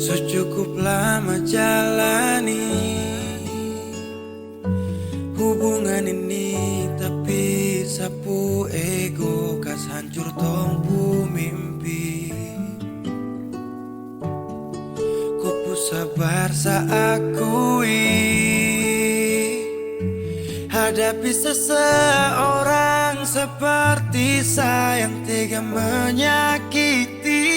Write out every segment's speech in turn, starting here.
Secukup lama jalani hubungan ini, tapi sapu ego kas hancur tompu mimpi. Kupu sabar saakui hadapi seseorang seperti sayang tega menyakiti.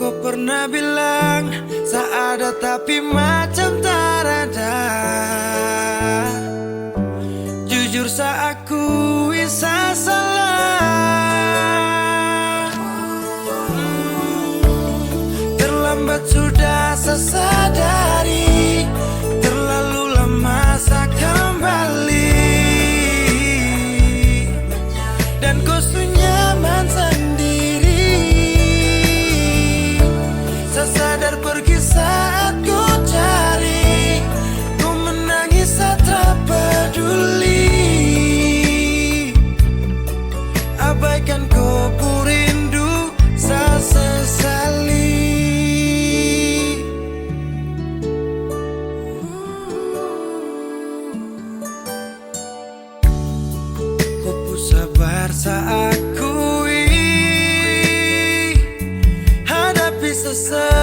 Kau pernah bilang seada tapi macam tak ada. Jujur saya akui saya salah. Terlambat sudah saya sadari, terlalu lama saya kembali. Dan kau nyaman sendiri. Saya sadar pergi saat ku cari, ku menangis saya tak peduli. Abaikan kau ku rindu, saya sesali. Kupu sabar saya akui hadapi seseorang